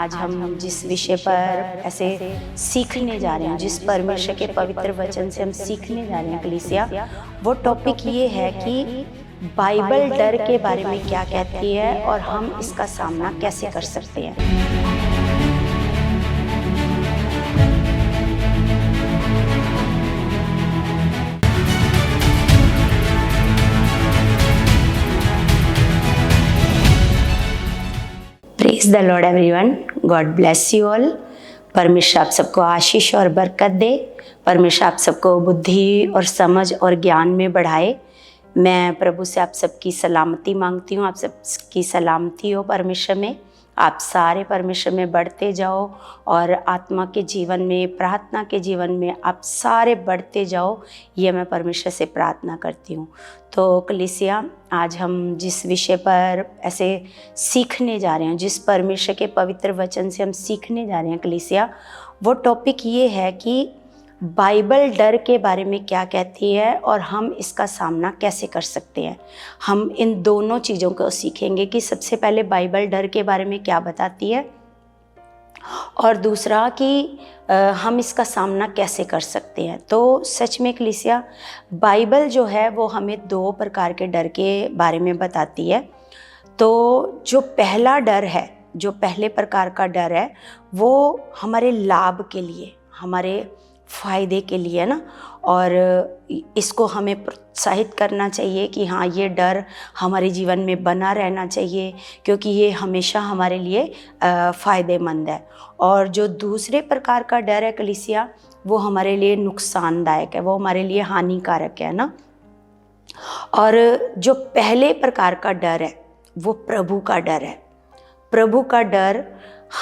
आज हम जिस विषय पर ऐसे सीखने जा रहे हैं, जिस परमेश्वर के पवित्र वचन से हम सीखने जा रहे हैं कलीसिया, वो टॉपिक ये है कि बाइबल डर के बारे में क्या कहती है और हम इसका सामना कैसे कर सकते हैं। Praise the Lord everyone, God bless you all. परमेश्वर आप सबको आशीष और बरकत दे। परमेश्वर आप सबको बुद्धि और समझ और ज्ञान में बढ़ाए। मैं प्रभु से आप सबकी सलामती मांगती हूँ। आप सबकी सलामती हो परमेश्वर में। आप सारे परमेश्वर में बढ़ते जाओ और आत्मा के जीवन में, प्रार्थना के जीवन में आप सारे बढ़ते जाओ, ये मैं परमेश्वर से प्रार्थना करती हूँ। तो कलीसिया, आज हम जिस विषय पर ऐसे सीखने जा रहे हैं, जिस परमेश्वर के पवित्र वचन से हम सीखने जा रहे हैं कलीसिया, वो टॉपिक ये है कि बाइबल डर के बारे में क्या कहती है और हम इसका सामना कैसे कर सकते हैं। हम इन दोनों चीज़ों को सीखेंगे कि सबसे पहले बाइबल डर के बारे में क्या बताती है और दूसरा कि हम इसका सामना कैसे कर सकते हैं। तो सच में कलीसिया, बाइबल जो है वो हमें दो प्रकार के डर के बारे में बताती है। तो जो पहला डर है, जो पहले प्रकार का डर है, वो हमारे लाभ के लिए, हमारे फ़ायदे के लिए ना, और इसको हमें प्रोत्साहित करना चाहिए कि हाँ, ये डर हमारे जीवन में बना रहना चाहिए क्योंकि ये हमेशा हमारे लिए फ़ायदेमंद है। और जो दूसरे प्रकार का डर है कलीसिया, वो हमारे लिए नुकसानदायक है, वो हमारे लिए हानिकारक है ना। और जो पहले प्रकार का डर है वो प्रभु का डर है। प्रभु का डर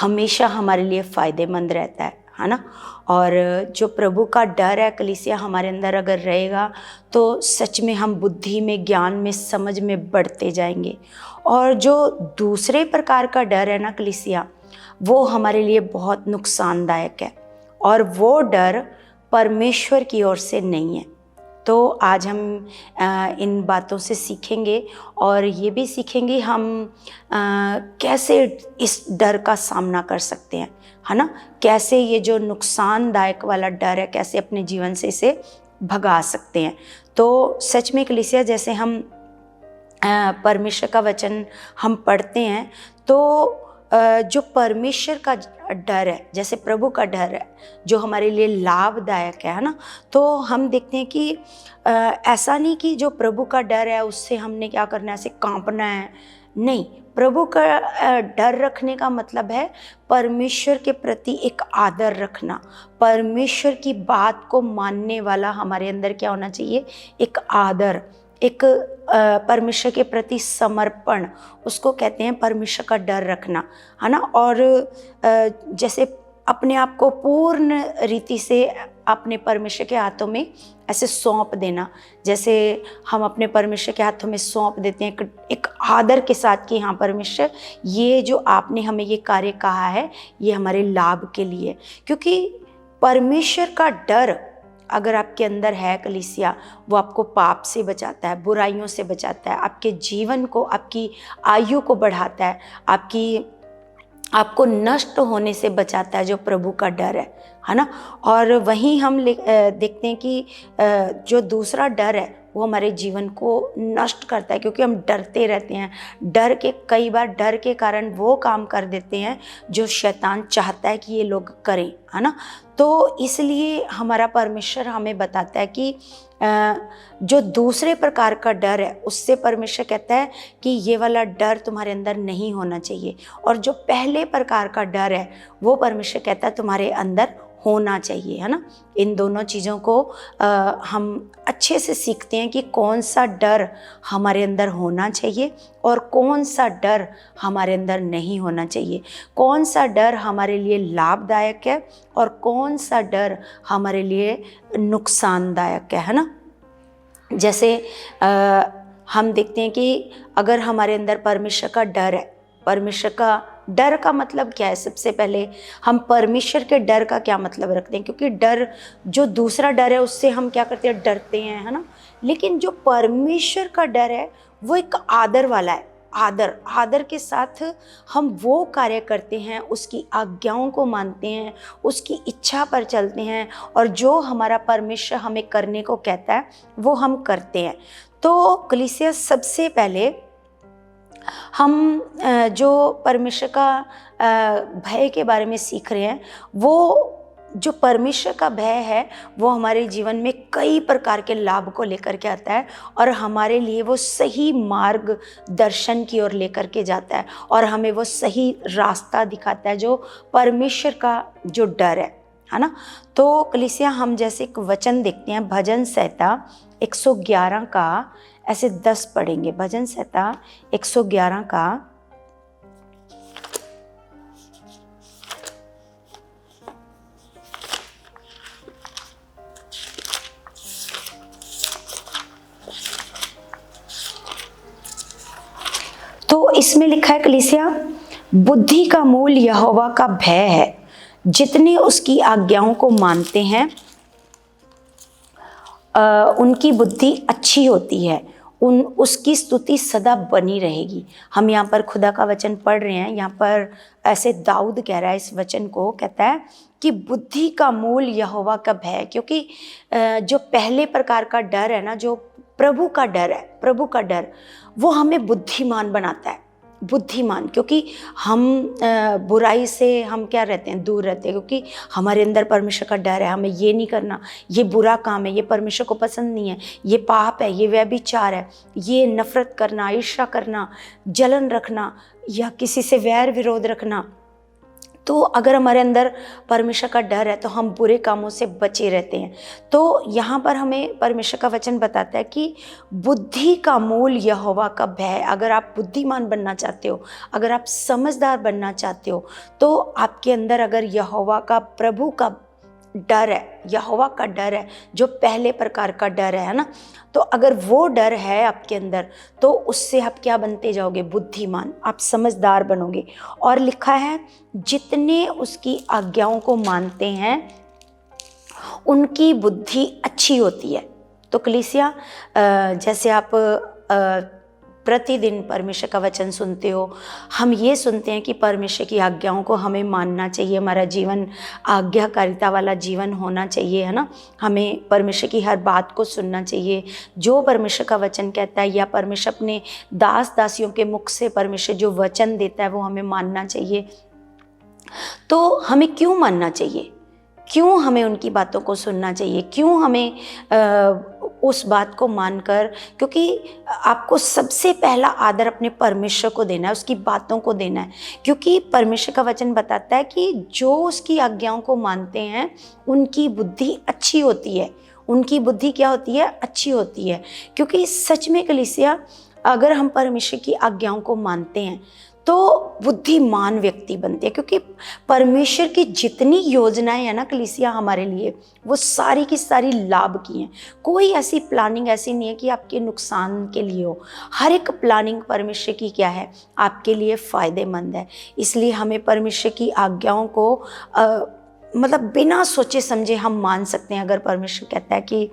हमेशा हमारे लिए फ़ायदेमंद रहता है ना। और जो प्रभु का डर है कलीसिया हमारे अंदर अगर रहेगा तो सच में हम बुद्धि में, ज्ञान में, समझ में बढ़ते जाएंगे। और जो दूसरे प्रकार का डर है ना कलीसिया, वो हमारे लिए बहुत नुकसानदायक है और वो डर परमेश्वर की ओर से नहीं है। तो आज हम इन बातों से सीखेंगे और ये भी सीखेंगे हम कैसे इस डर का सामना कर सकते हैं, है ना। कैसे ये जो नुकसानदायक वाला डर है, कैसे अपने जीवन से इसे भगा सकते हैं। तो सच में कलीसिया, जैसे हम परमेश्वर का वचन हम पढ़ते हैं तो जो परमेश्वर का डर है, जैसे प्रभु का डर है, जो हमारे लिए लाभदायक है ना। तो हम देखते हैं कि ऐसा नहीं कि जो प्रभु का डर है उससे हमने क्या करना है, ऐसे कांपना है। नहीं, प्रभु का डर रखने का मतलब है परमेश्वर के प्रति एक आदर रखना। परमेश्वर की बात को मानने वाला हमारे अंदर क्या होना चाहिए, एक आदर, एक परमेश्वर के प्रति समर्पण, उसको कहते हैं परमेश्वर का डर रखना, है ना। और जैसे अपने आप को पूर्ण रीति से अपने परमेश्वर के हाथों में ऐसे सौंप देना, जैसे हम अपने परमेश्वर के हाथों में सौंप देते हैं एक आदर के साथ कि हाँ परमेश्वर, ये जो आपने हमें ये कार्य कहा है ये हमारे लाभ के लिए। क्योंकि परमेश्वर का डर अगर आपके अंदर है कलीसिया, वो आपको पाप से बचाता है, बुराइयों से बचाता है, आपके जीवन को, आपकी आयु को बढ़ाता है, आपको नष्ट होने से बचाता है, जो प्रभु का डर है ना। और वहीं हम देखते हैं कि जो दूसरा डर है वो हमारे जीवन को नष्ट करता है, क्योंकि हम डरते रहते हैं। कई बार डर के कारण वो काम कर देते हैं जो शैतान चाहता है कि ये लोग करें, है ना। तो इसलिए हमारा परमेश्वर हमें बताता है कि जो दूसरे प्रकार का डर है उससे परमेश्वर कहता है कि ये वाला डर तुम्हारे अंदर नहीं होना चाहिए। और जो पहले प्रकार का डर है वो परमेश्वर कहता है तुम्हारे अंदर होना चाहिए, है ना। इन दोनों चीज़ों को हम अच्छे से सीखते हैं कि कौन सा डर हमारे अंदर होना चाहिए और कौन सा डर हमारे अंदर नहीं होना चाहिए, कौन सा डर हमारे लिए लाभदायक है और कौन सा डर हमारे लिए नुकसानदायक है ना। जैसे हम देखते हैं कि अगर हमारे अंदर परमेश्वर का डर है, परमेश्वर का डर का मतलब क्या है, सबसे पहले हम परमेश्वर के डर का क्या मतलब रखते हैं। क्योंकि डर, जो दूसरा डर है उससे हम क्या करते हैं, डरते हैं, है ना। लेकिन जो परमेश्वर का डर है वो एक आदर वाला है, आदर, आदर के साथ हम वो कार्य करते हैं, उसकी आज्ञाओं को मानते हैं, उसकी इच्छा पर चलते हैं, और जो हमारा परमेश्वर हमें करने को कहता है वो हम करते हैं। तो कलीसिया, सबसे पहले हम जो परमेश्वर का भय के बारे में सीख रहे हैं, वो जो परमेश्वर का भय है वो हमारे जीवन में कई प्रकार के लाभ को लेकर के आता है, और हमारे लिए वो सही मार्ग दर्शन की ओर लेकर के जाता है, और हमें वो सही रास्ता दिखाता है, जो परमेश्वर का जो डर है ना। तो कलीसिया, हम जैसे एक वचन देखते हैं, भजन संहिता 111 का ऐसे 10 पढ़ेंगे। भजन संहिता 111 का 10 इसमें लिखा है कलीसिया, बुद्धि का मूल यहोवा का भय है, जितने उसकी आज्ञाओं को मानते हैं उनकी बुद्धि अच्छी होती है, उसकी स्तुति सदा बनी रहेगी। हम यहाँ पर खुदा का वचन पढ़ रहे हैं, यहाँ पर ऐसे दाऊद कह रहा है इस वचन को, कहता है कि बुद्धि का मूल यहोवा का भय, क्योंकि जो पहले प्रकार का डर है ना, जो प्रभु का डर है, प्रभु का डर, वो हमें बुद्धिमान बनाता है, बुद्धिमान, क्योंकि हम बुराई से हम क्या रहते हैं, दूर रहते हैं, क्योंकि हमारे अंदर परमेश्वर का डर है। हमें ये नहीं करना, ये बुरा काम है, ये परमेश्वर को पसंद नहीं है, ये पाप है, ये व्यभिचार है, ये नफरत करना, ईर्ष्या करना, जलन रखना, या किसी से वैर विरोध रखना। तो अगर हमारे अंदर परमेश्वर का डर है तो हम बुरे कामों से बचे रहते हैं। तो यहाँ पर हमें परमेश्वर का वचन बताता है कि बुद्धि का मूल यहोवा का भय। अगर आप बुद्धिमान बनना चाहते हो, अगर आप समझदार बनना चाहते हो, तो आपके अंदर अगर यहोवा का, प्रभु का डर है, यहोवा का डर है, जो पहले प्रकार का डर है ना, तो अगर वो डर है आपके अंदर, तो उससे आप क्या बनते जाओगे, बुद्धिमान, आप समझदार बनोगे। और लिखा है, जितने उसकी आज्ञाओं को मानते हैं उनकी बुद्धि अच्छी होती है। तो कलीसिया, जैसे आप प्रतिदिन परमेश्वर का वचन सुनते हो, हम ये सुनते हैं कि परमेश्वर की आज्ञाओं को हमें मानना चाहिए, हमारा जीवन आज्ञाकारिता वाला जीवन होना चाहिए, है ना। हमें परमेश्वर की हर बात को सुनना चाहिए, जो परमेश्वर का वचन कहता है, या परमेश्वर अपने दास दासियों के मुख से परमेश्वर जो वचन देता है वो हमें मानना चाहिए। तो हमें क्यों मानना चाहिए, क्यों हमें उनकी बातों को सुनना चाहिए, क्यों हमें उस बात को मानकर, क्योंकि आपको सबसे पहला आदर अपने परमेश्वर को देना है, उसकी बातों को देना है। क्योंकि परमेश्वर का वचन बताता है कि जो उसकी आज्ञाओं को मानते हैं उनकी बुद्धि अच्छी होती है। उनकी बुद्धि क्या होती है, अच्छी होती है। क्योंकि सच में कलीसिया, अगर हम परमेश्वर की आज्ञाओं को मानते हैं तो बुद्धिमान व्यक्ति बनते हैं। क्योंकि परमेश्वर की जितनी योजनाएं हैं ना कलीसिया हमारे लिए, वो सारी की सारी लाभ की हैं। कोई ऐसी प्लानिंग ऐसी नहीं है कि आपके नुकसान के लिए हो। हर एक प्लानिंग परमेश्वर की क्या है, आपके लिए फ़ायदेमंद है। इसलिए हमें परमेश्वर की आज्ञाओं को मतलब बिना सोचे समझे हम मान सकते हैं। अगर परमेश्वर कहता है कि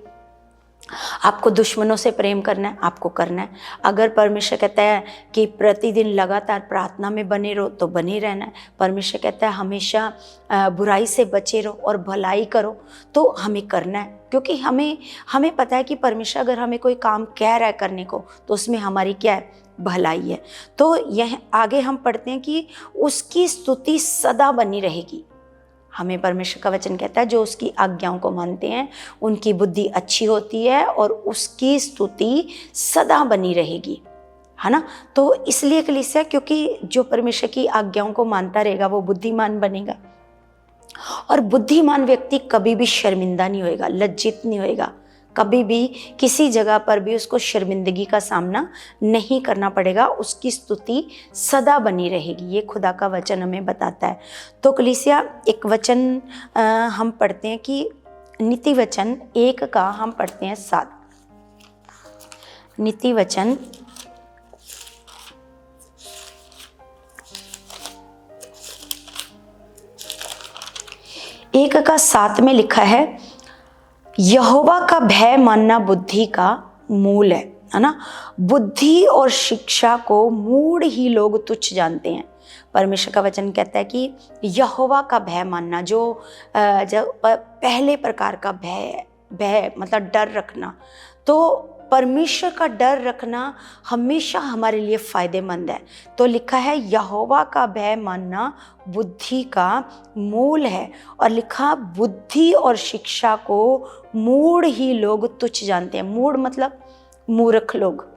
आपको दुश्मनों से प्रेम करना है, आपको करना है। अगर परमेश्वर कहता है कि प्रतिदिन लगातार प्रार्थना में बने रहो, तो बने रहना है। परमेश्वर कहता है हमेशा बुराई से बचे रहो और भलाई करो, तो हमें करना है। क्योंकि हमें पता है कि परमेश्वर अगर हमें कोई काम कह रहा है करने को, तो उसमें हमारी क्या है, भलाई है। तो यह आगे हम पढ़ते हैं कि उसकी स्तुति सदा बनी रहेगी। हमें परमेश्वर का वचन कहता है जो उसकी आज्ञाओं को मानते हैं उनकी बुद्धि अच्छी होती है और उसकी स्तुति सदा बनी रहेगी, है ना। तो इसलिए कलीसिया, क्योंकि जो परमेश्वर की आज्ञाओं को मानता रहेगा वो बुद्धिमान बनेगा, और बुद्धिमान व्यक्ति कभी भी शर्मिंदा नहीं होएगा, लज्जित नहीं होएगा। कभी भी किसी जगह पर भी उसको शर्मिंदगी का सामना नहीं करना पड़ेगा। उसकी स्तुति सदा बनी रहेगी। ये खुदा का वचन हमें बताता है। तो कलीसिया, एक वचन हम पढ़ते हैं कि नीति वचन 1 का हम पढ़ते हैं 7। नीति वचन 1 का 7 में लिखा है, यहोवा का भय मानना बुद्धि का मूल है। है ना। बुद्धि और शिक्षा को मूढ़ ही लोग तुच्छ जानते हैं। परमेश्वर का वचन कहता है कि यहोवा का भय मानना, जो पहले प्रकार का भय मतलब डर रखना, तो परमेश्वर का डर रखना हमेशा हमारे लिए फायदेमंद है। तो लिखा है यहोवा का भय मानना बुद्धि का मूल है, और लिखा बुद्धि और शिक्षा को मूढ़ ही लोग तुच्छ जानते हैं। मूढ़ मतलब मूर्ख लोग,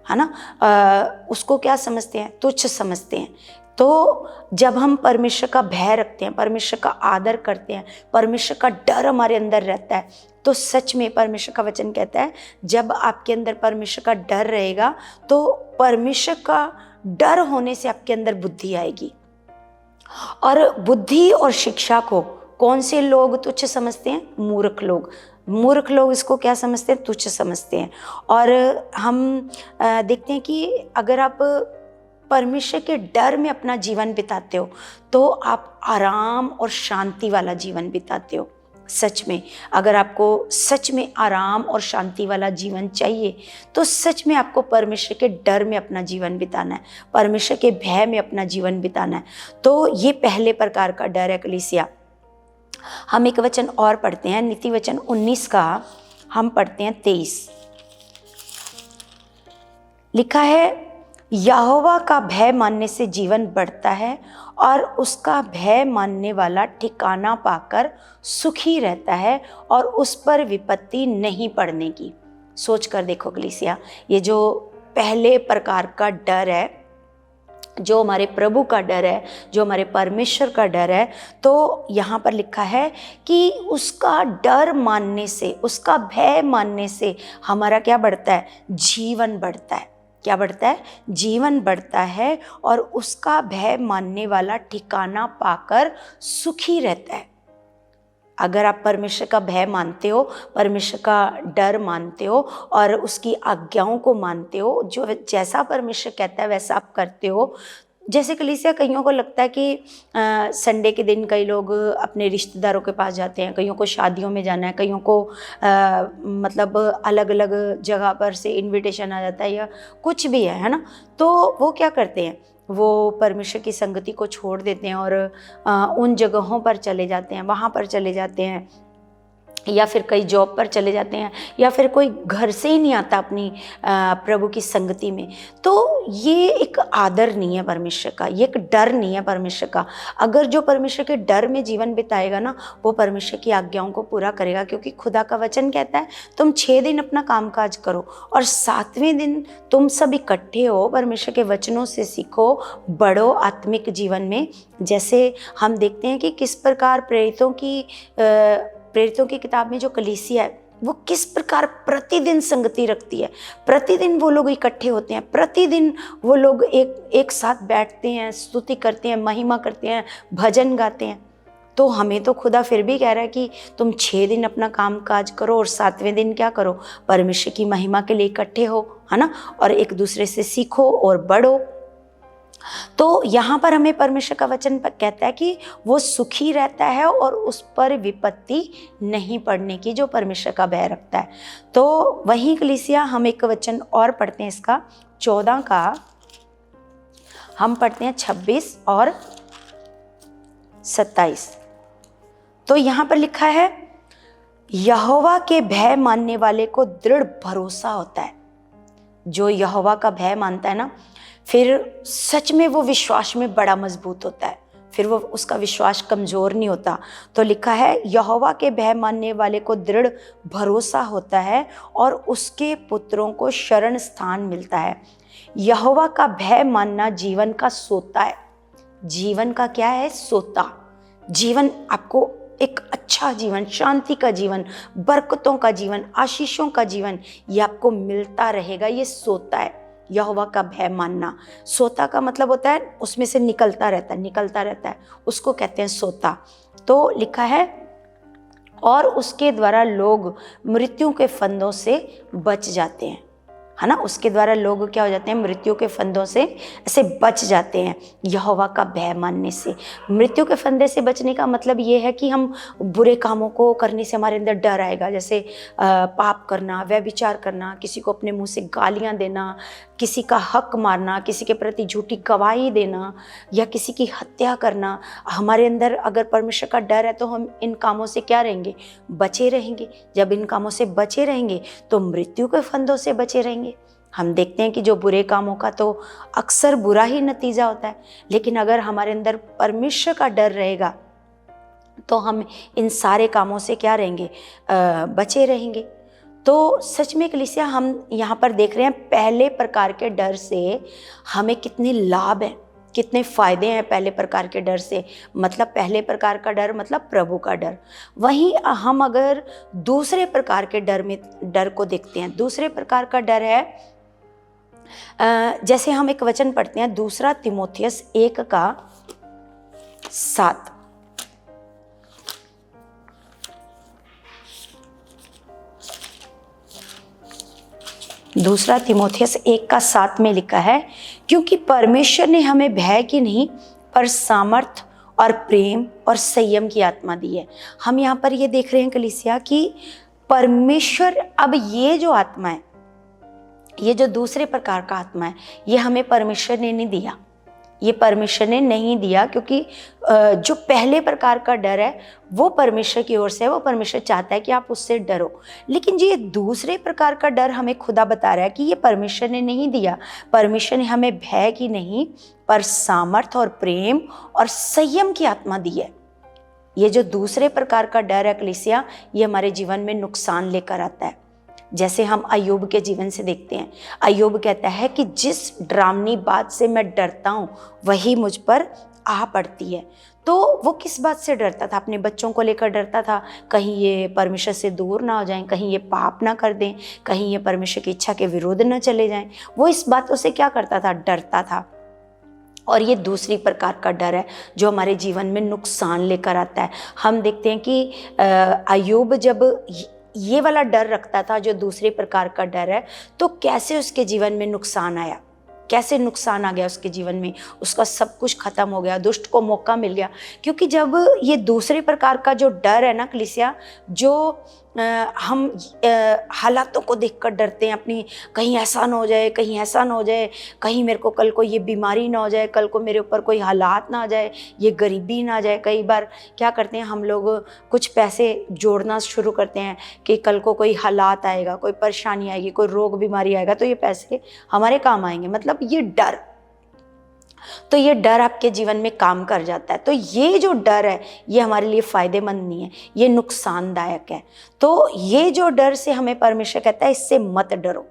है ना। उसको क्या समझते हैं? तुच्छ समझते हैं। तो जब हम परमेश्वर का भय रखते हैं, परमेश्वर का आदर करते हैं, परमेश्वर का डर हमारे अंदर रहता है, तो सच में परमेश्वर का वचन कहता है जब आपके अंदर परमेश्वर का डर रहेगा तो परमेश्वर का डर होने से आपके अंदर बुद्धि आएगी। और बुद्धि और शिक्षा को कौन से लोग तुच्छ समझते हैं? मूर्ख लोग। मूर्ख लोग इसको क्या समझते हैं? तुच्छ समझते हैं। और हम देखते हैं कि अगर आप परमेश्वर के डर में अपना जीवन बिताते हो तो आप आराम और शांति वाला जीवन बिताते हो। सच में अगर आपको सच में आराम और शांति वाला जीवन चाहिए तो सच में आपको परमेश्वर के डर में अपना जीवन बिताना है, परमेश्वर के भय में अपना जीवन बिताना है। तो ये पहले प्रकार का डर है कलीसिया। हम एक वचन और पढ़ते हैं, नीति वचन 19 का हम पढ़ते हैं 23। लिखा है यहोवा का भय मानने से जीवन बढ़ता है और उसका भय मानने वाला ठिकाना पाकर सुखी रहता है और उस पर विपत्ति नहीं पड़ने की। सोच कर देखो कलीसिया, ये जो पहले प्रकार का डर है, जो हमारे प्रभु का डर है, जो हमारे परमेश्वर का डर है, तो यहाँ पर लिखा है कि उसका डर मानने से, उसका भय मानने से हमारा क्या बढ़ता है? जीवन बढ़ता है। क्या बढ़ता है? जीवन बढ़ता है। और उसका भय मानने वाला ठिकाना पाकर सुखी रहता है। अगर आप परमेश्वर का भय मानते हो, परमेश्वर का डर मानते हो और उसकी आज्ञाओं को मानते हो, जो जैसा परमेश्वर कहता है वैसा आप करते हो। जैसे कलीसिया कईयों को लगता है कि संडे के दिन कई लोग अपने रिश्तेदारों के पास जाते हैं, कईयों को शादियों में जाना है, कईयों को मतलब अलग अलग जगह पर से इनविटेशन आ जाता है या कुछ भी है ना। तो वो क्या करते हैं? वो परमेश्वर की संगति को छोड़ देते हैं और उन जगहों पर चले जाते हैं, वहाँ पर चले जाते हैं, या फिर कई जॉब पर चले जाते हैं, या फिर कोई घर से ही नहीं आता अपनी प्रभु की संगति में। तो ये एक आदर नहीं है परमेश्वर का, ये एक डर नहीं है परमेश्वर का। अगर जो परमेश्वर के डर में जीवन बिताएगा ना, वो परमेश्वर की आज्ञाओं को पूरा करेगा, क्योंकि खुदा का वचन कहता है तुम 6 दिन अपना कामकाज करो और 7वें दिन तुम सब इकट्ठे हो, परमेश्वर के वचनों से सीखो, बढ़ो आत्मिक जीवन में। जैसे हम देखते हैं कि किस प्रकार प्रेरितों की किताब में जो कलीसिया है वो किस प्रकार प्रतिदिन संगति रखती है। प्रतिदिन वो लोग इकट्ठे होते हैं, प्रतिदिन वो लोग एक साथ बैठते हैं, स्तुति करते हैं, महिमा करते हैं, भजन गाते हैं। तो हमें तो खुदा फिर भी कह रहा है कि तुम 6 दिन अपना काम काज करो और 7वें दिन क्या करो? परमेश्वर की महिमा के लिए इकट्ठे हो, है ना, और एक दूसरे से सीखो और बढ़ो। तो यहाँ पर हमें परमेश्वर का वचन कहता है कि वो सुखी रहता है और उस पर विपत्ति नहीं पड़ने की, जो परमेश्वर का भय रखता है। तो वहीं कलीसिया हम एक वचन और पढ़ते हैं, इसका 14 का हम पढ़ते हैं 26 और 27। तो यहाँ पर लिखा है यहोवा के भय मानने वाले को दृढ़ भरोसा होता है। जो यहोवा का भय मानता है ना, फिर सच में वो विश्वास में बड़ा मजबूत होता है, फिर वो उसका विश्वास कमज़ोर नहीं होता। तो लिखा है यहोवा के भय मानने वाले को दृढ़ भरोसा होता है और उसके पुत्रों को शरण स्थान मिलता है। यहोवा का भय मानना जीवन का सोता है। जीवन का क्या है? सोता। जीवन आपको एक अच्छा जीवन, शांति का जीवन, बरकतों का जीवन, आशीषों का जीवन, ये आपको मिलता रहेगा। ये सोता है यहोवा का भय मानना। सोता का मतलब होता है उसमें से निकलता रहता है, उसको कहते हैं सोता। तो लिखा है और उसके द्वारा लोग मृत्यु के फंदों से बच जाते हैं। है ना, उसके द्वारा लोग क्या हो जाते हैं, मृत्यु के फंदों से ऐसे बच जाते हैं यहोवा का भय मानने से। मृत्यु के फंदे से बचने का मतलब ये है कि हम बुरे कामों को करने से हमारे अंदर डर आएगा, जैसे पाप करना, व्यभिचार करना, किसी को अपने मुंह से गालियां देना, किसी का हक मारना, किसी के प्रति झूठी गवाही देना या किसी की हत्या करना। हमारे अंदर अगर परमेश्वर का डर है तो हम इन कामों से क्या रहेंगे, बचे रहेंगे। जब इन कामों से बचे रहेंगे तो मृत्यु के फंदों से बचे रहेंगे। हम देखते हैं कि जो बुरे कामों का तो अक्सर बुरा ही नतीजा होता है, लेकिन अगर हमारे अंदर परमेश्वर का डर रहेगा तो हम इन सारे कामों से क्या रहेंगे, बचे रहेंगे। तो सच में कलीसिया, हम यहाँ पर देख रहे हैं पहले प्रकार के डर से हमें कितने लाभ हैं, कितने फायदे हैं पहले प्रकार के डर से। मतलब पहले प्रकार का डर मतलब प्रभु का डर। वहीं हम अगर दूसरे प्रकार के डर को देखते हैं, दूसरे प्रकार का डर है, जैसे हम एक वचन पढ़ते हैं 2 तीमुथियुस 1:7। 2 तीमुथियुस 1:7 में लिखा है, क्योंकि परमेश्वर ने हमें भय की नहीं पर सामर्थ और प्रेम और संयम की आत्मा दी है। हम यहाँ पर ये देख रहे हैं कलीसिया कि परमेश्वर, अब ये जो आत्मा है, ये जो दूसरे प्रकार का आत्मा है, ये हमें परमेश्वर ने नहीं दिया, ये परमेश्वर ने नहीं दिया, क्योंकि जो पहले प्रकार का डर है वो परमेश्वर की ओर से है, वो परमेश्वर चाहता है कि आप उससे डरो। लेकिन जो ये दूसरे प्रकार का डर हमें खुदा बता रहा है कि ये परमेश्वर ने नहीं दिया। परमेश्वर ने हमें भय की नहीं पर सामर्थ और प्रेम और संयम की आत्मा दी है। ये जो दूसरे प्रकार का डर है कलीसिया, ये हमारे जीवन में नुकसान लेकर आता है। जैसे हम अय्यूब के जीवन से देखते हैं, अय्यूब कहता है कि जिस डरावनी बात से मैं डरता हूँ वही मुझ पर आ पड़ती है। तो वो किस बात से डरता था? अपने बच्चों को लेकर डरता था, कहीं ये परमेश्वर से दूर ना हो जाएं, कहीं ये पाप ना कर दें, कहीं ये परमेश्वर की इच्छा के विरुद्ध ना चले जाएं। वो इस बातों से क्या करता था? डरता था। और ये दूसरी प्रकार का डर है जो हमारे जीवन में नुकसान लेकर आता है। हम देखते हैं कि अय्यूब जब ये वाला डर रखता था, जो दूसरे प्रकार का डर है, तो कैसे उसके जीवन में नुकसान आया, कैसे नुकसान आ गया उसके जीवन में। उसका सब कुछ खत्म हो गया, दुष्ट को मौका मिल गया। क्योंकि जब ये दूसरे प्रकार का जो डर है ना कलीसिया, जो हम हालातों को देखकर डरते हैं, अपनी कहीं ऐसा ना हो जाए, कहीं ऐसा ना हो जाए, कहीं मेरे को कल को ये बीमारी ना हो जाए, कल को मेरे ऊपर कोई हालात ना आ जाए, ये गरीबी ना आ जाए। कई बार क्या करते हैं हम लोग, कुछ पैसे जोड़ना शुरू करते हैं कि कल को कोई हालात आएगा, कोई परेशानी आएगी, कोई रोग बीमारी आएगा तो ये पैसे हमारे काम आएंगे। मतलब ये डर, तो ये डर आपके जीवन में काम कर जाता है। तो ये जो डर है ये हमारे लिए फायदेमंद नहीं है, ये नुकसानदायक है। तो ये जो डर से हमें परमेश्वर कहता है इससे मत डरो,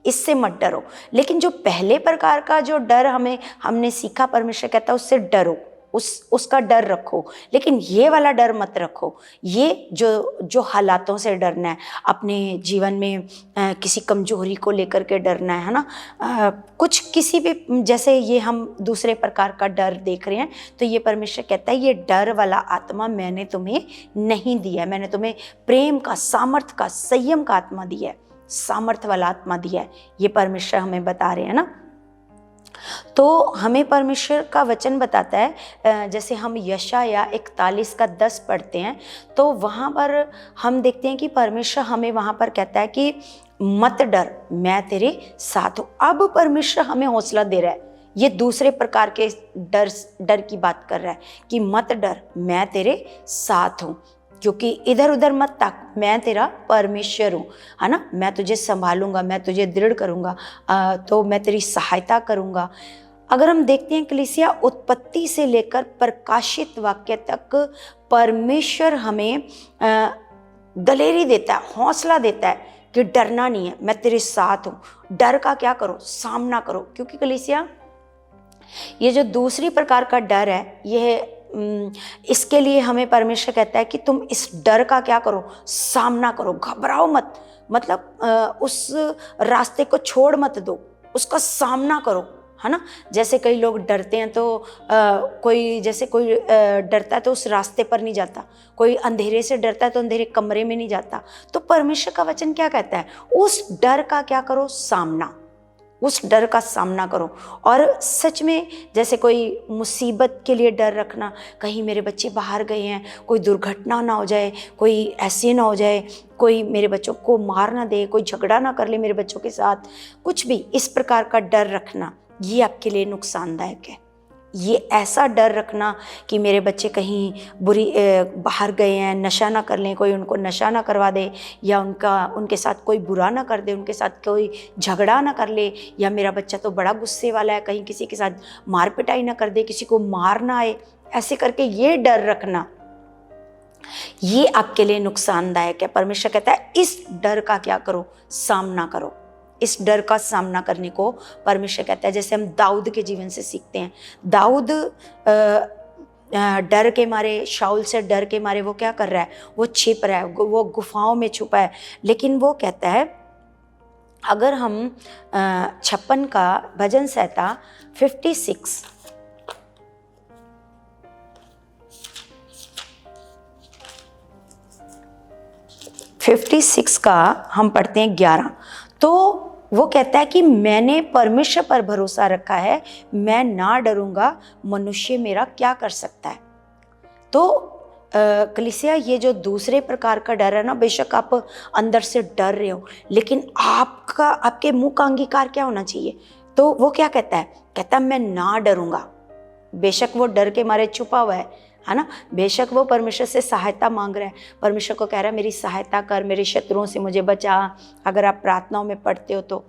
इससे मत डरो। लेकिन जो पहले प्रकार का जो डर हमने सीखा, परमेश्वर कहता है उससे डरो, उसका डर रखो। लेकिन ये वाला डर मत रखो। ये जो हालातों से डरना है, अपने जीवन में किसी कमजोरी को लेकर के डरना है ना, कुछ किसी भी, जैसे ये हम दूसरे प्रकार का डर देख रहे हैं, तो ये परमेश्वर कहता है ये डर वाला आत्मा मैंने तुम्हें नहीं दिया है। मैंने तुम्हें प्रेम का, सामर्थ का, संयम का आत्मा दिया है, सामर्थ वाला आत्मा दिया है। ये परमेश्वर हमें बता रहे हैं ना। तो हमें परमेश्वर का वचन बताता है, जैसे हम यशाया 41:10 पढ़ते हैं, तो वहाँ पर हम देखते हैं कि परमेश्वर हमें वहाँ पर कहता है कि मत डर, मैं तेरे साथ हूँ। अब परमेश्वर हमें हौसला दे रहा है। ये दूसरे प्रकार के डर की बात कर रहा है कि मत डर, मैं तेरे साथ हूँ, क्योंकि इधर उधर मत ताक, मैं तेरा परमेश्वर हूँ, है ना। मैं तुझे संभालूंगा, मैं तुझे दृढ़ करूँगा, तो मैं तेरी सहायता करूँगा। अगर हम देखते हैं कलीसिया, उत्पत्ति से लेकर प्रकाशित वाक्य तक परमेश्वर हमें दलेरी देता है, हौसला देता है कि डरना नहीं है, मैं तेरे साथ हूँ। डर का क्या करो? सामना करो। क्योंकि कलीसिया, ये जो दूसरी प्रकार का डर है, ये इसके लिए हमें परमेश्वर कहता है कि तुम इस डर का क्या करो? सामना करो, घबराओ मत। मतलब उस रास्ते को छोड़ मत दो, उसका सामना करो, है ना। जैसे कई लोग डरते हैं तो कोई डरता है तो उस रास्ते पर नहीं जाता, कोई अंधेरे से डरता है तो अंधेरे कमरे में नहीं जाता। तो परमेश्वर का वचन क्या कहता है, उस डर का क्या करो, सामना, उस डर का सामना करो। और सच में जैसे कोई मुसीबत के लिए डर रखना, कहीं मेरे बच्चे बाहर गए हैं, कोई दुर्घटना ना हो जाए, कोई ऐसे ना हो जाए, कोई मेरे बच्चों को मार ना दे, कोई झगड़ा ना कर ले मेरे बच्चों के साथ, कुछ भी इस प्रकार का डर रखना, ये आपके लिए नुकसानदायक है। ये ऐसा डर रखना कि मेरे बच्चे कहीं बाहर गए हैं, नशा ना कर लें, कोई उनको नशा ना करवा दे, या उनके साथ कोई बुरा ना कर दे, उनके साथ कोई झगड़ा ना कर ले, या मेरा बच्चा तो बड़ा गुस्से वाला है, कहीं किसी के साथ मार पिटाई ना कर दे, किसी को मार ना आए, ऐसे करके ये डर रखना, ये आपके लिए नुकसानदायक है। परमेश्वर कहता है इस डर का क्या करो, सामना करो। इस डर का सामना करने को परमेश्वर कहता है, जैसे हम दाऊद के जीवन से सीखते हैं। दाऊद डर के मारे, शाऊल से डर के मारे वो क्या कर रहा है, वो छिप रहा है, वो गुफाओं में छुपा है। लेकिन वो कहता है, अगर हम 56 का भजन संहिता 56 का हम पढ़ते हैं 11, तो वो कहता है कि मैंने परमेश्वर पर भरोसा रखा है, मैं ना डरूंगा, मनुष्य मेरा क्या कर सकता है। तो कलीसिया, ये जो दूसरे प्रकार का डर है ना, बेशक आप अंदर से डर रहे हो, लेकिन आपके मुंह का अंगीकार क्या होना चाहिए। तो वो क्या कहता है, कहता है मैं ना डरूंगा। बेशक वो डर के मारे छुपा हुआ है ना, बेशक वो परमेश्वर से सहायता मांग रहा है, परमेश्वर को कह रहा है मेरी सहायता कर, मेरे शत्रुओं से मुझे बचा, अगर आप प्रार्थनाओं में पढ़ते हो तो।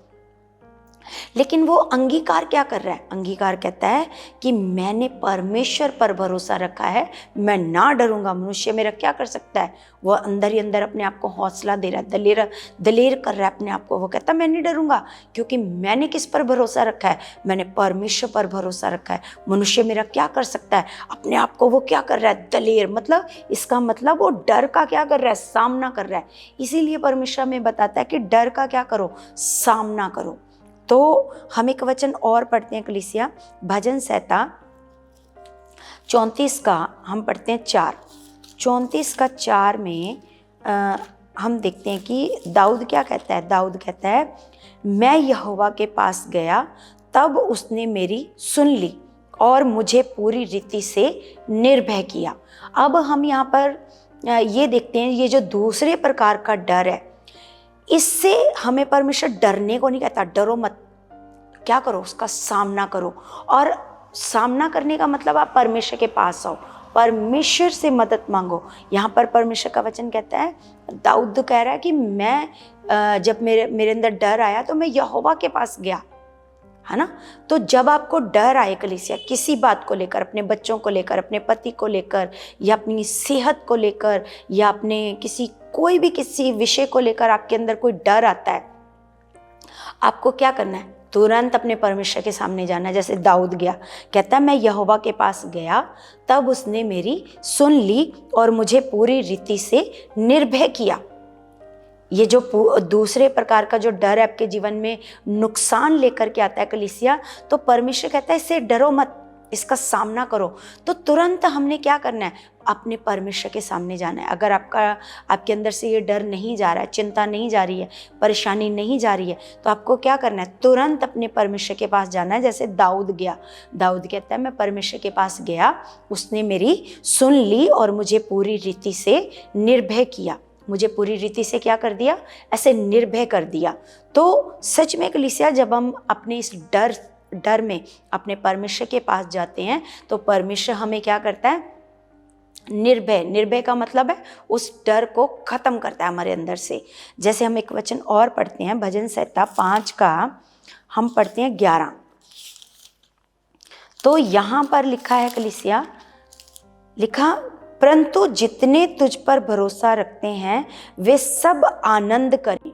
लेकिन वो अंगीकार क्या कर रहा है, अंगीकार कहता है कि मैंने परमेश्वर पर भरोसा रखा है, मैं ना डरूंगा, मनुष्य मेरा क्या कर सकता है। वो अंदर ही अंदर अपने आप को हौसला दे रहा है, दलेर कर रहा है अपने आप को। वो कहता है मैं नहीं डरूंगा, क्योंकि मैंने किस पर भरोसा रखा है, मैंने परमेश्वर पर भरोसा रखा है। मनुष्य मेरा क्या कर सकता है, अपने आप को वो क्या कर रहा है, दलेर, मतलब इसका मतलब वो डर का क्या कर रहा है, सामना कर रहा है। इसीलिए परमेश्वर में बताता है कि डर का क्या करो, सामना करो। तो हम एक वचन और पढ़ते हैं कलीसिया, भजन संहिता 34 का हम पढ़ते हैं 4। 34 का 4 में हम देखते हैं कि दाऊद क्या कहता है। दाऊद कहता है, मैं यहोवा के पास गया, तब उसने मेरी सुन ली और मुझे पूरी रीति से निर्भय किया। अब हम यहाँ पर ये देखते हैं, ये जो दूसरे प्रकार का डर है, इससे हमें परमेश्वर डरने को नहीं कहता, डरो मत, क्या करो, उसका सामना करो। और सामना करने का मतलब आप परमेश्वर के पास आओ, परमेश्वर से मदद मांगो। यहाँ पर परमेश्वर का वचन कहता है, दाऊद कह रहा है कि मैं जब मेरे अंदर डर आया तो मैं यहोवा के पास गया, है ना। तो जब आपको डर आए कलीसिया, किसी बात को लेकर, अपने बच्चों को लेकर, अपने पति को लेकर, या अपनी सेहत को लेकर, या अपने किसी विषय को लेकर आपके अंदर कोई डर आता है, आपको क्या करना है, तुरंत अपने परमेश्वर के सामने जाना है। जैसे दाऊद गया, कहता है मैं यहोवा के पास गया, तब उसने मेरी सुन ली और मुझे पूरी रीति से निर्भय किया। ये जो दूसरे प्रकार का जो डर है आपके जीवन में नुकसान लेकर के आता है कलीसिया, तो परमेश्वर कहता है इससे डरो मत, इसका सामना करो। तो तुरंत हमने क्या करना है, अपने परमेश्वर के सामने जाना है। अगर आपके अंदर से ये डर नहीं जा रहा है, चिंता नहीं जा रही है, परेशानी नहीं जा रही है, तो आपको क्या करना है, तुरंत अपने परमेश्वर के पास जाना है। जैसे दाऊद गया, दाऊद कहता है मैं परमेश्वर के पास गया, उसने मेरी सुन ली और मुझे पूरी रीति से निर्भय किया। मुझे पूरी रीति से क्या कर दिया, ऐसे निर्भय कर दिया। तो सच में कलीसिया, जब हम अपने इस डर में अपने परमेश्वर के पास जाते हैं, तो परमेश्वर हमें क्या करता है, निर्भय का मतलब है उस डर को खत्म करता है हमारे अंदर से। जैसे हम एक वचन और पढ़ते हैं, भजन संहिता 5 का हम पढ़ते हैं 11। तो यहाँ पर लिखा है कलीसिया, लिखा, परंतु जितने तुझ पर भरोसा रखते हैं वे सब आनंद करें।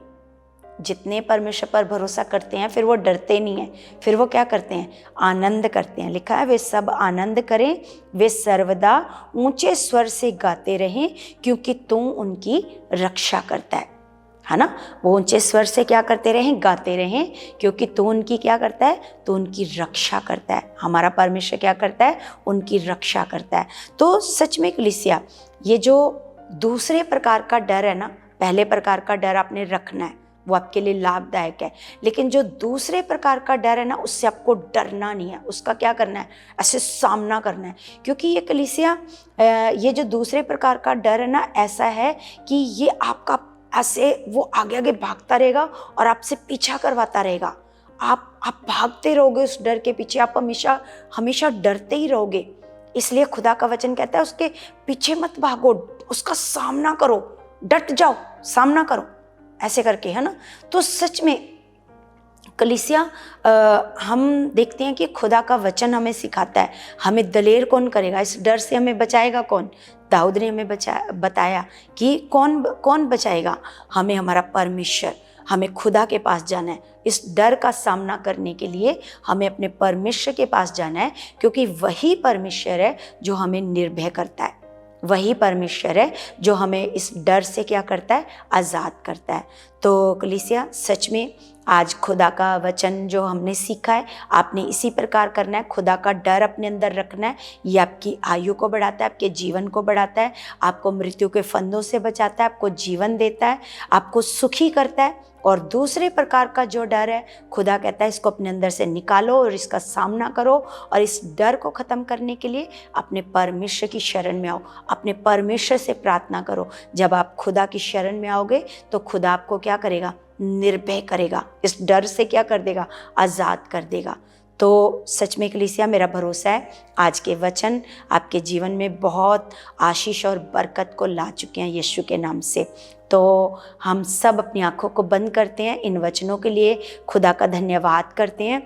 जितने परमेश्वर पर भरोसा करते हैं, फिर वो डरते नहीं हैं, फिर वो क्या करते हैं, आनंद करते हैं। लिखा है वे सब आनंद करें, वे सर्वदा ऊंचे स्वर से गाते रहें, क्योंकि तू उनकी रक्षा करता है है ना, वो ऊंचे स्वर से क्या करते रहें, गाते रहें, क्योंकि तू उनकी क्या करता है, तो उनकी रक्षा करता है। हमारा परमेश्वर क्या करता है, उनकी रक्षा करता है। तो सच में कलीसिया, ये जो दूसरे प्रकार का डर है ना, पहले प्रकार का डर आपने रखना है, वो आपके लिए लाभदायक है, लेकिन जो दूसरे प्रकार का डर है ना, उससे आपको डरना नहीं है, उसका क्या करना है, ऐसे सामना करना है। क्योंकि ये कलीसिया, ये जो दूसरे प्रकार का डर है ना, ऐसा है कि ये आपका ऐसे वो आगे आगे भागता रहेगा और आपसे पीछा करवाता रहेगा। आप भागते रहोगे उस डर के पीछे, आप हमेशा हमेशा डरते ही रहोगे। इसलिए खुदा का वचन कहता है उसके पीछे मत भागो, उसका सामना करो, डट जाओ, सामना करो, ऐसे करके, है ना। तो सच में कलीसिया, हम देखते हैं कि खुदा का वचन हमें सिखाता है, हमें दलेर कौन करेगा, इस डर से हमें बचाएगा कौन। दाऊद ने हमें बताया कि कौन बचाएगा हमें, हमारा परमेश्वर। हमें खुदा के पास जाना है, इस डर का सामना करने के लिए हमें अपने परमेश्वर के पास जाना है, क्योंकि वही परमेश्वर है जो हमें निर्भय करता है, वही परमेश्वर है जो हमें इस डर से क्या करता है, आज़ाद करता है। तो कलीसिया, सच में आज खुदा का वचन जो हमने सीखा है, आपने इसी प्रकार करना है, खुदा का डर अपने अंदर रखना है। ये आपकी आयु को बढ़ाता है, आपके जीवन को बढ़ाता है, आपको मृत्यु के फंदों से बचाता है, आपको जीवन देता है, आपको सुखी करता है। और दूसरे प्रकार का जो डर है, खुदा कहता है इसको अपने अंदर से निकालो और इसका सामना करो, और इस डर को ख़त्म करने के लिए अपने परमेश्वर की शरण में आओ, अपने परमेश्वर से प्रार्थना करो। जब आप खुदा की शरण में आओगे तो खुदा आपको क्या करेगा, निर्भय करेगा, इस डर से क्या कर देगा, आज़ाद कर देगा। तो सच में कलीसिया, मेरा भरोसा है आज के वचन आपके जीवन में बहुत आशीष और बरकत को ला चुके हैं यीशु के नाम से। तो हम सब अपनी आंखों को बंद करते हैं, इन वचनों के लिए खुदा का धन्यवाद करते हैं।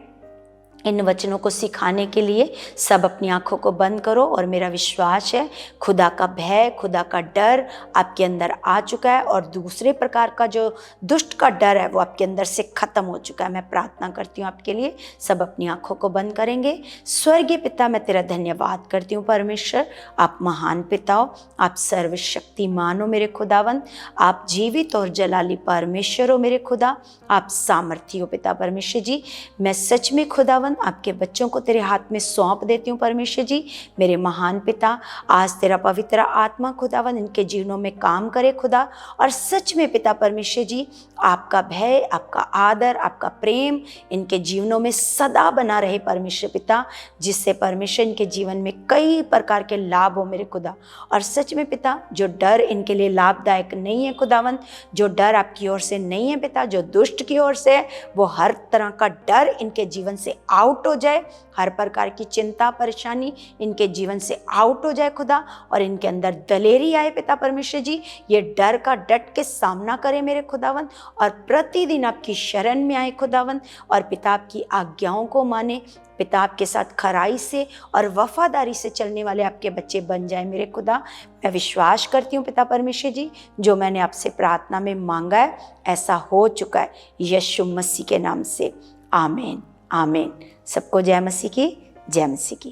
इन वचनों को सिखाने के लिए सब अपनी आंखों को बंद करो, और मेरा विश्वास है खुदा का भय, खुदा का डर आपके अंदर आ चुका है, और दूसरे प्रकार का जो दुष्ट का डर है वो आपके अंदर से ख़त्म हो चुका है। मैं प्रार्थना करती हूँ आपके लिए, सब अपनी आंखों को बंद करेंगे। स्वर्गीय पिता, मैं तेरा धन्यवाद करती हूँ परमेश्वर, आप महान पिता हो, आप सर्वशक्तिमान हो मेरे खुदावंद, आप जीवित और जलाली परमेश्वर हो मेरे खुदा, आप सामर्थी हो पिता परमेश्वर जी। मैं सच में खुदावंद आपके बच्चों को तेरे हाथ में सौंप देती हूँ परमेश्वर जी। मेरे महान पिता, आज तेरा पवित्र आत्मा खुदावन इनके जीवनों में काम करे खुदा, और सच में पिता परमेश्वर जी, आपका भय, आपका आदर, आपका प्रेम इनके जीवनों में सदा बना रहे परमेश्वर पिता, जिससे परमेश्वर इनके जीवन में कई प्रकार के लाभ हो मेरे खुदा। और सच में पिता, जो डर इनके लिए लाभदायक नहीं है खुदावन, जो डर आपकी ओर से नहीं है पिता, जो दुष्ट की ओर से है, वो हर तरह का डर इनके जीवन से आउट हो जाए, हर प्रकार की चिंता परेशानी इनके जीवन से आउट हो जाए खुदा, और इनके अंदर दलेरी आए पिता परमेश्वर जी। ये डर का डट के सामना करे मेरे खुदावंद, और प्रतिदिन आपकी शरण में आए खुदावंद, और पिता आपकी आज्ञाओं को माने, पिता आपके साथ खराई से और वफादारी से चलने वाले आपके बच्चे बन जाए मेरे खुदा। मैं विश्वास करती हूँ पिता परमेश्वर जी, जो मैंने आपसे प्रार्थना में मांगा है ऐसा हो चुका है यीशु मसीह के नाम से। आमीन आमीन। सबको जय मसीह की, जय मसीह की।